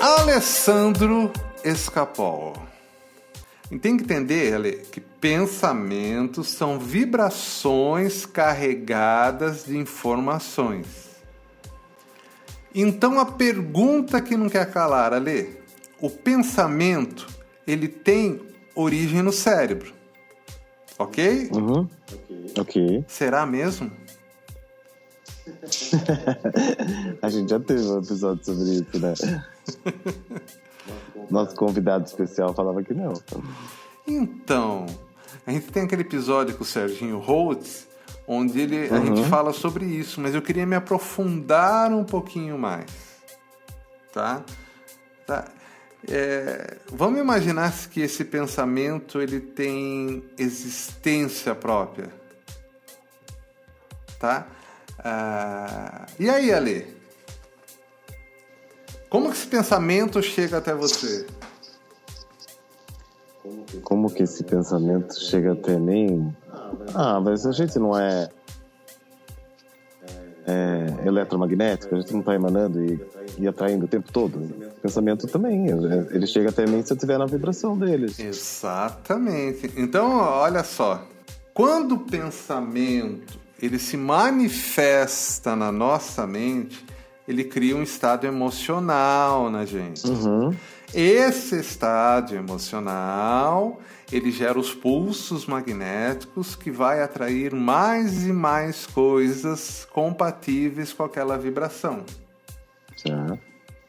Alessandro Escapol. Tem que entender, Ale, que pensamentos são vibrações carregadas de informações. Então a pergunta que não quer calar, Ale, o pensamento, ele tem origem no cérebro, ok? Uhum. Ok. Será mesmo? A gente já teve um episódio sobre isso, né? Nosso convidado especial falava que não. Então, a gente tem aquele episódio com o Serginho Holtz, onde a gente fala sobre isso, mas eu queria me aprofundar um pouquinho mais. Tá? Vamos imaginar que esse pensamento ele tem existência própria. Tá? E aí, Ale? Como que esse pensamento chega até você? Como que esse pensamento chega até mim? Mas a gente não é eletromagnético, a gente não está emanando e atraindo o tempo todo. O pensamento também, ele chega até mim se eu estiver na vibração deles. Exatamente. Então, olha só, quando o pensamento ele se manifesta na nossa mente, ele cria um estado emocional na gente. Esse estado emocional, ele gera os pulsos magnéticos que vai atrair mais e mais coisas compatíveis com aquela vibração.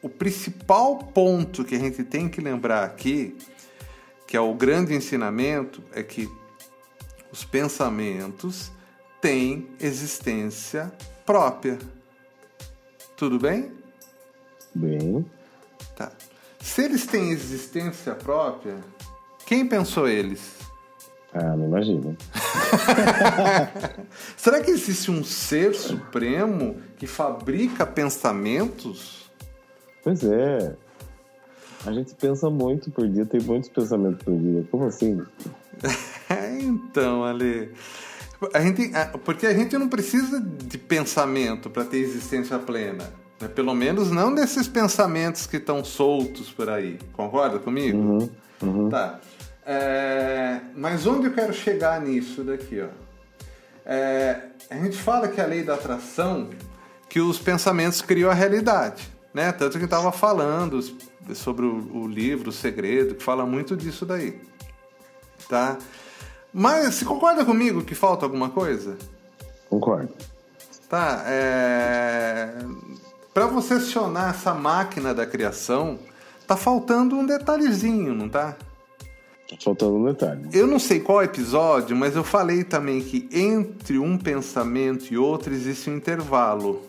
O principal ponto que a gente tem que lembrar aqui, que é o grande ensinamento, é que os pensamentos têm existência própria. Tudo bem? Bem. Tá. Se eles têm existência própria, quem pensou eles? Não imagino. Será que existe um ser supremo que fabrica pensamentos? Pois é. A gente pensa muito por dia, tem muitos pensamentos por dia. Como assim? Então, Ale, porque a gente não precisa de pensamento para ter existência plena. Né? Pelo menos não desses pensamentos que estão soltos por aí. Concorda comigo? Tá. Mas onde eu quero chegar nisso daqui? Ó? A gente fala que a lei da atração, que os pensamentos criam a realidade. Né? Tanto que estava falando sobre o livro O Segredo, que fala muito disso daí. Tá? Mas você concorda comigo que falta alguma coisa? Concordo. Tá. Para você acionar essa máquina da criação, tá faltando um detalhezinho, não tá? Tá faltando um detalhe. Eu não sei qual episódio, mas eu falei também que entre um pensamento e outro existe um intervalo.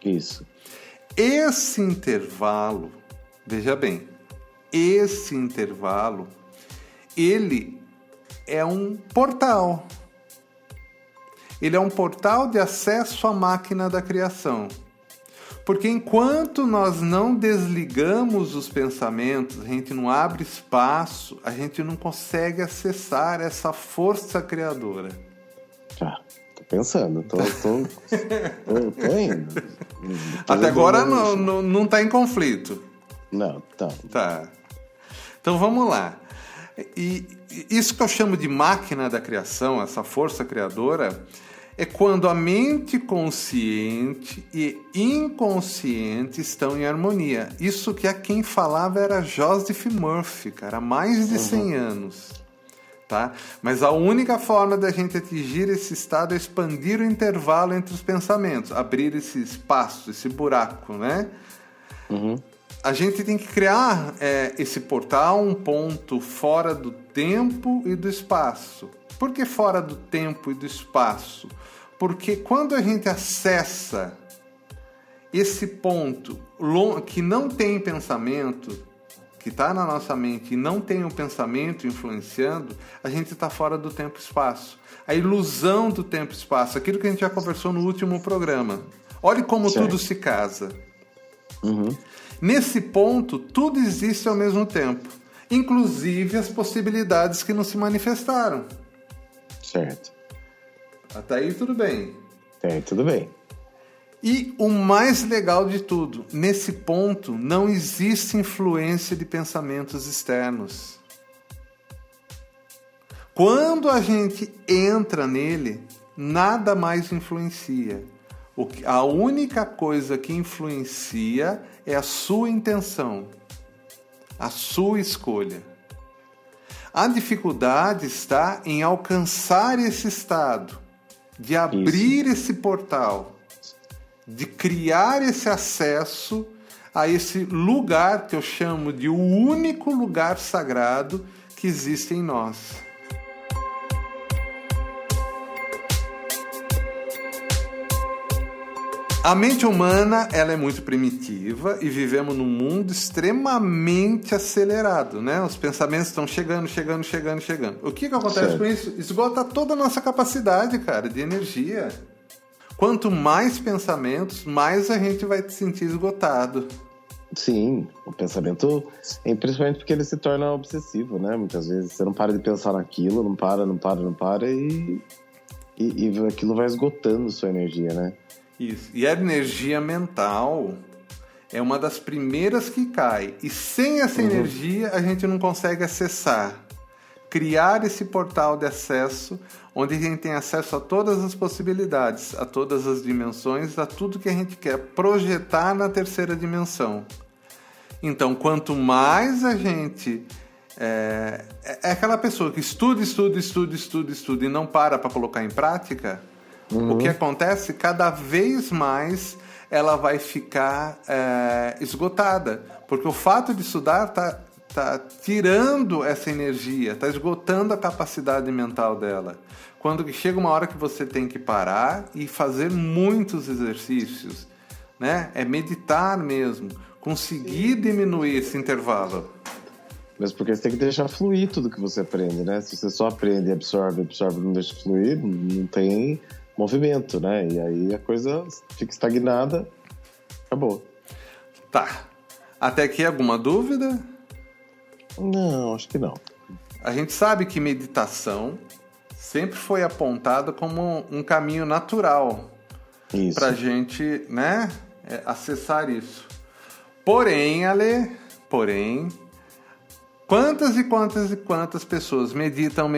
Isso. Esse intervalo, veja bem, esse intervalo, ele é um portal. Ele é um portal de acesso à máquina da criação. Porque enquanto nós não desligamos os pensamentos, a gente não abre espaço, a gente não consegue acessar essa força criadora. Tô pensando, tô indo. Até agora não está em conflito. Não, tá. Então vamos lá. E isso que eu chamo de máquina da criação, essa força criadora, é quando a mente consciente e inconsciente estão em harmonia. Isso que quem falava era Joseph Murphy, cara, há mais de 100 anos. Tá? Mas a única forma da gente atingir esse estado é expandir o intervalo entre os pensamentos, abrir esse espaço, esse buraco, né? A gente tem que criar esse portal, um ponto fora do tempo e do espaço. Por que fora do tempo e do espaço? Porque quando a gente acessa esse ponto que não tem pensamento, que está na nossa mente e não tem o pensamento influenciando, a gente está fora do tempo e espaço. A ilusão do tempo e espaço, aquilo que a gente já conversou no último programa. Olhe como tudo se casa. Nesse ponto, tudo existe ao mesmo tempo, inclusive as possibilidades que não se manifestaram. Certo. Até aí tudo bem. Tudo bem. E o mais legal de tudo, nesse ponto não existe influência de pensamentos externos. Quando a gente entra nele, nada mais influencia. A única coisa que influencia é a sua intenção, a sua escolha. A dificuldade está em alcançar esse estado, de abrir esse portal, de criar esse acesso a esse lugar que eu chamo de o único lugar sagrado que existe em nós. A mente humana, ela é muito primitiva e vivemos num mundo extremamente acelerado, né? Os pensamentos estão chegando. O que acontece com isso? Esgota toda a nossa capacidade, cara, de energia. Quanto mais pensamentos, mais a gente vai se sentir esgotado. Sim, o pensamento é impressionante porque ele se torna obsessivo, né? Muitas vezes você não para de pensar naquilo, não para e aquilo vai esgotando sua energia, né? Isso. E a energia mental é uma das primeiras que cai. E sem essa energia a gente não consegue acessar. Criar esse portal de acesso, onde a gente tem acesso a todas as possibilidades, a todas as dimensões, a tudo que a gente quer projetar na terceira dimensão. Então, quanto mais a gente... É aquela pessoa que estuda e não para colocar em prática... O que acontece? Cada vez mais ela vai ficar esgotada. Porque o fato de estudar está tirando essa energia, está esgotando a capacidade mental dela. Quando chega uma hora que você tem que parar e fazer muitos exercícios, né? É meditar mesmo, conseguir diminuir esse intervalo. Mas porque você tem que deixar fluir tudo que você aprende, né? Se você só aprende e absorve, não deixa fluir, não tem... movimento, né? E aí a coisa fica estagnada, acabou. Tá. Até aqui alguma dúvida? Não, acho que não. A gente sabe que meditação sempre foi apontada como um caminho natural para a gente, né, acessar isso. Porém, quantas pessoas meditam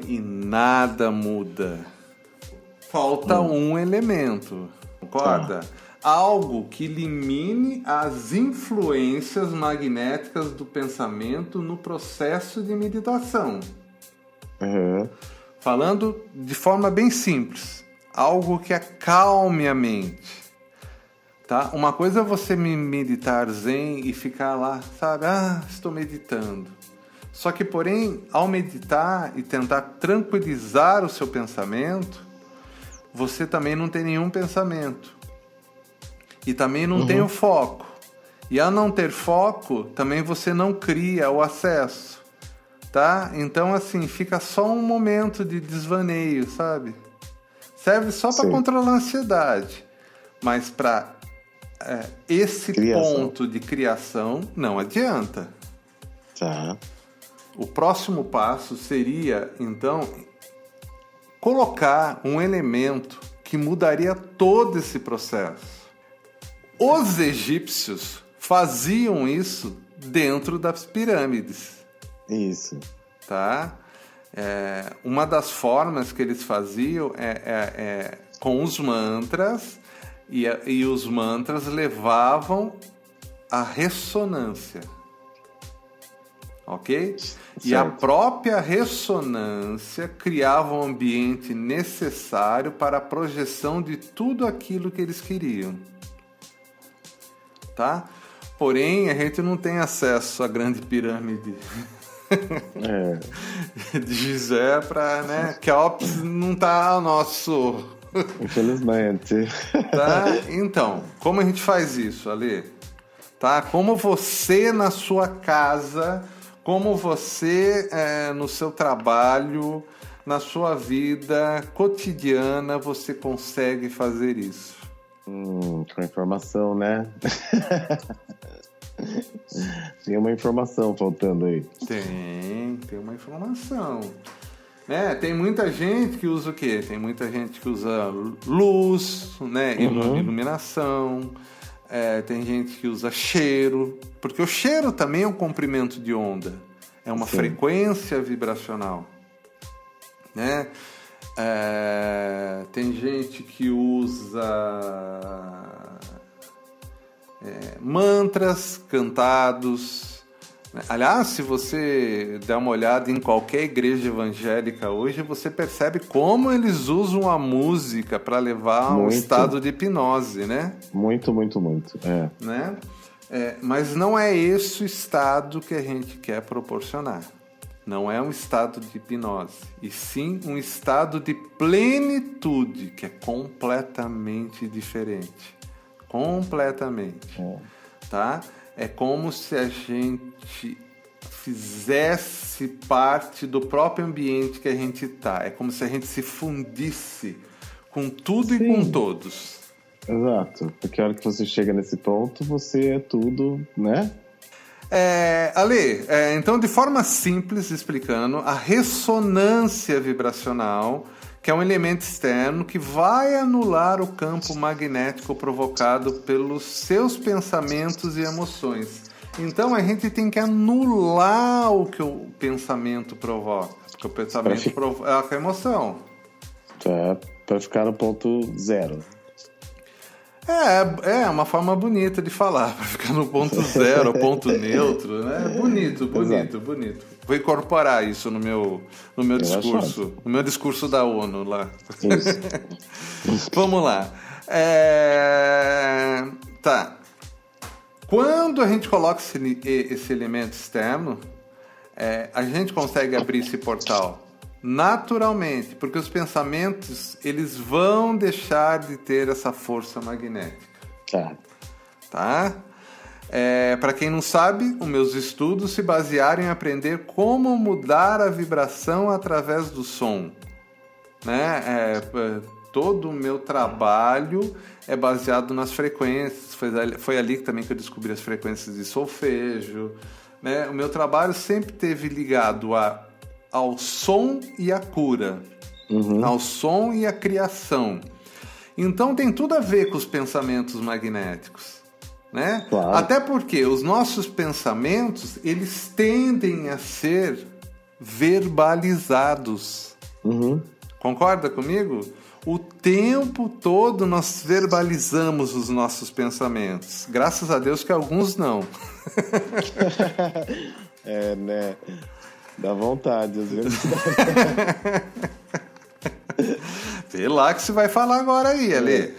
e nada muda. Falta um elemento, concorda? Algo que elimine as influências magnéticas do pensamento no processo de meditação. Falando de forma bem simples, algo que acalme a mente. Tá? Uma coisa é você meditar zen e ficar lá, sabe? Estou meditando. Só que, porém, ao meditar e tentar tranquilizar o seu pensamento, você também não tem nenhum pensamento. E também não tem o foco. E ao não ter foco, também você não cria o acesso. Tá? Então, assim, fica só um momento de desvaneio, sabe? Serve só para controlar a ansiedade. Mas para... esse ponto de criação não adianta. Tá. O próximo passo seria, então, colocar um elemento que mudaria todo esse processo. Os egípcios faziam isso dentro das pirâmides. Isso. Tá? Uma das formas que eles faziam com os mantras. E os mantras levavam a ressonância, ok? Certo. E a própria ressonância criava o ambiente necessário para a projeção de tudo aquilo que eles queriam, tá? Porém, a gente não tem acesso à grande pirâmide de Gizé para, né? Keops não está ao nosso... Infelizmente. Tá? Então, como a gente faz isso, Ale? Tá? Como você na sua casa, como você no seu trabalho, na sua vida cotidiana, você consegue fazer isso? Com informação, né? Tem uma informação faltando aí. Tem uma informação. Né? Tem muita gente que usa o quê? Tem muita gente que usa luz, né? Iluminação. Tem gente que usa cheiro, porque o cheiro também é um comprimento de onda, é uma frequência vibracional, né? Tem gente que usa mantras cantados. Aliás, se você der uma olhada em qualquer igreja evangélica hoje, você percebe como eles usam a música para levar a um estado de hipnose, né? Muito. Né? Mas não é esse o estado que a gente quer proporcionar. Não é um estado de hipnose, e sim um estado de plenitude, que é completamente diferente. Completamente. Tá? É como se a gente fizesse parte do próprio ambiente que a gente está. É como se a gente se fundisse com tudo e com todos. Exato. Porque a hora que você chega nesse ponto, você é tudo, né? Ale, então de forma simples explicando, a ressonância vibracional, que é um elemento externo que vai anular o campo magnético provocado pelos seus pensamentos e emoções. Então a gente tem que anular o que o pensamento provoca, porque o pensamento provoca a emoção. Para ficar no ponto zero. É uma forma bonita de falar, para ficar no ponto zero, ponto neutro, né? Bonito. Vou incorporar isso no meu discurso, no meu discurso da ONU lá. Isso. Vamos lá. Tá. Quando a gente coloca esse elemento externo, a gente consegue abrir esse portal naturalmente, porque os pensamentos eles vão deixar de ter essa força magnética. Tá? Para quem não sabe, os meus estudos se basearam em aprender como mudar a vibração através do som. Né? Todo o meu trabalho é baseado nas frequências. Foi ali também que eu descobri as frequências de solfejo. Né? O meu trabalho sempre esteve ligado ao som e à cura, ao som e à criação. Então tem tudo a ver com os pensamentos magnéticos, né? Claro. Até porque os nossos pensamentos, eles tendem a ser verbalizados. Concorda comigo? O tempo todo nós verbalizamos os nossos pensamentos. Graças a Deus que alguns não. Né? Dá vontade, às vezes. Sei lá que você vai falar agora aí, Ale.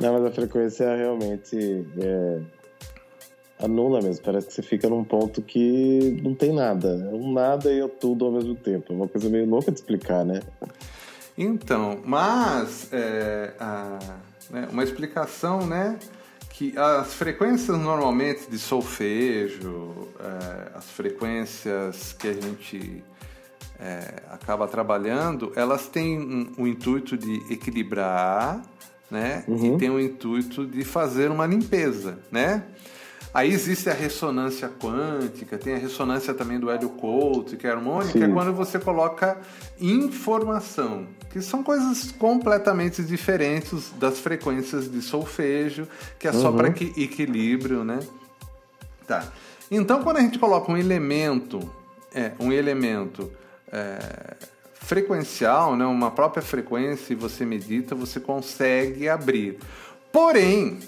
Não, mas a frequência realmente anula mesmo. Parece que você fica num ponto que não tem nada. É um nada e é tudo ao mesmo tempo. É uma coisa meio louca de explicar, né? Então, mas uma explicação, né? Que as frequências normalmente de solfejo, as frequências que a gente acaba trabalhando, elas têm o intuito de equilibrar, né? E tem o intuito de fazer uma limpeza, né? Aí existe a ressonância quântica, tem a ressonância também do Hélio Couto, que é harmônica, que é quando você coloca informação, que são coisas completamente diferentes das frequências de solfejo, que é só para equilíbrio, né? Tá. Então, quando a gente coloca um elemento frequencial, né, uma própria frequência, e você medita, você consegue abrir. Porém,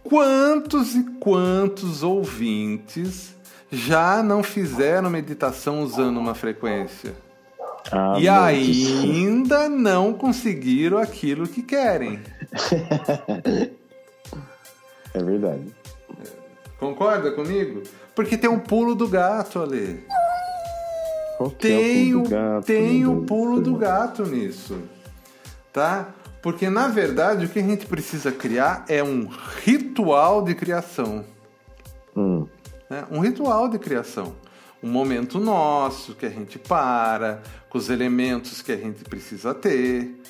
quantos e quantos ouvintes já não fizeram meditação usando uma frequência? E ainda não conseguiram aquilo que querem. É verdade. Concorda comigo? Porque tem um pulo do gato, Ale. Tem o pulo do gato nisso. Tá? Porque, na verdade, o que a gente precisa criar é um ritual de criação. Né? Um ritual de criação. Um momento nosso que a gente para, com os elementos que a gente precisa ter.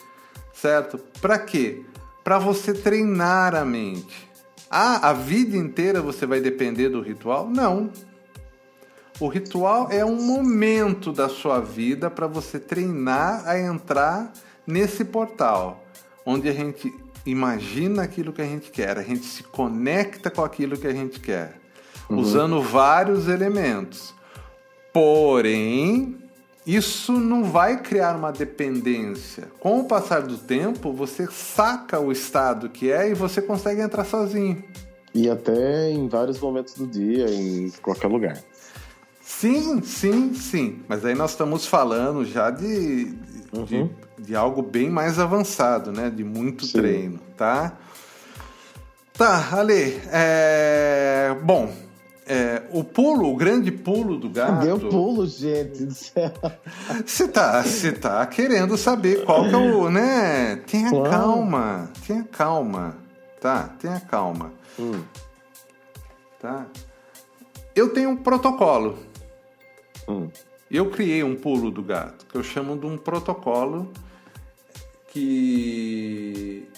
Certo? Para quê? Para você treinar a mente. A vida inteira você vai depender do ritual? Não. O ritual é um momento da sua vida para você treinar a entrar nesse portal, onde a gente imagina aquilo que a gente quer, a gente se conecta com aquilo que a gente quer, usando vários elementos. Porém, isso não vai criar uma dependência. Com o passar do tempo, você saca o estado que é e você consegue entrar sozinho. E até em vários momentos do dia, em qualquer lugar. Sim. Mas aí nós estamos falando já de algo bem mais avançado, né? De muito treino, tá? Tá, Ale. O grande pulo do gato... Deu pulo, gente do céu. Você tá querendo saber qual que é o... né? Tenha calma, tá? Tenha calma. Tá? Eu tenho um protocolo. Eu criei um pulo do gato, que eu chamo de um protocolo que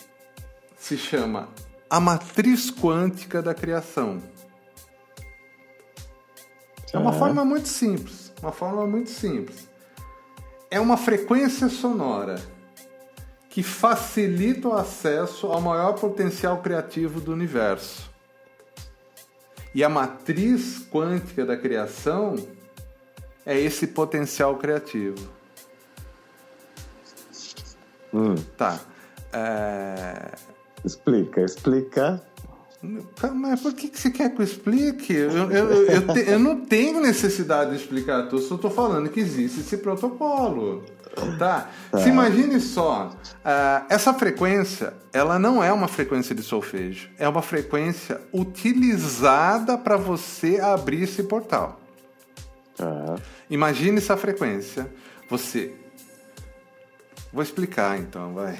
se chama a matriz quântica da criação. É uma forma muito simples. É uma frequência sonora que facilita o acesso ao maior potencial criativo do universo. E a matriz quântica da criação é esse potencial criativo. Tá. Explica. Mas por que você quer que eu explique? Eu não tenho necessidade de explicar tudo, só estou falando que existe esse protocolo. Tá? Se imagine só, essa frequência, ela não é uma frequência de solfejo, é uma frequência utilizada para você abrir esse portal. Imagine essa frequência. Vou explicar então, vai.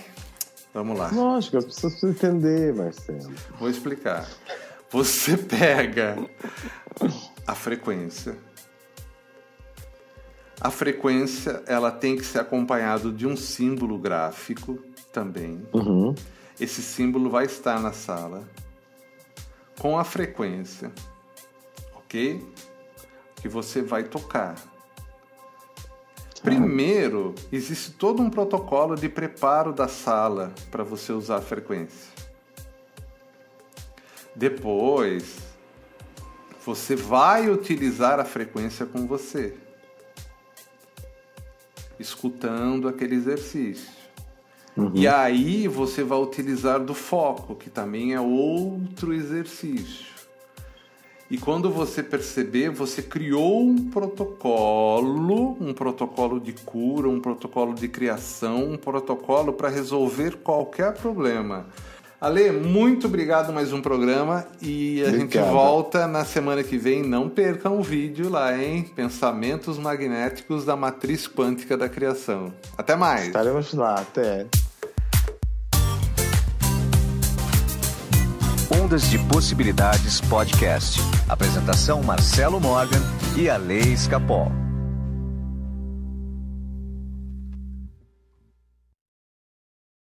Vamos lá. Lógico, eu preciso entender, Marcelo. Vou explicar. Você pega a frequência. A frequência, ela tem que ser acompanhado de um símbolo gráfico também. Esse símbolo vai estar na sala com a frequência, ok? Que você vai tocar. Primeiro, existe todo um protocolo de preparo da sala para você usar a frequência. Depois, você vai utilizar a frequência com você, escutando aquele exercício. E aí você vai utilizar do foco, que também é outro exercício. E quando você perceber, você criou um protocolo de cura, um protocolo de criação, um protocolo para resolver qualquer problema. Ale, muito obrigado mais um programa e a gente volta na semana que vem. Não percam o vídeo lá, hein? Pensamentos magnéticos da matriz quântica da criação. Até mais! Estaremos lá, até! Ondas de Possibilidades Podcast. Apresentação Marcelo Morgan e Ale Escapol.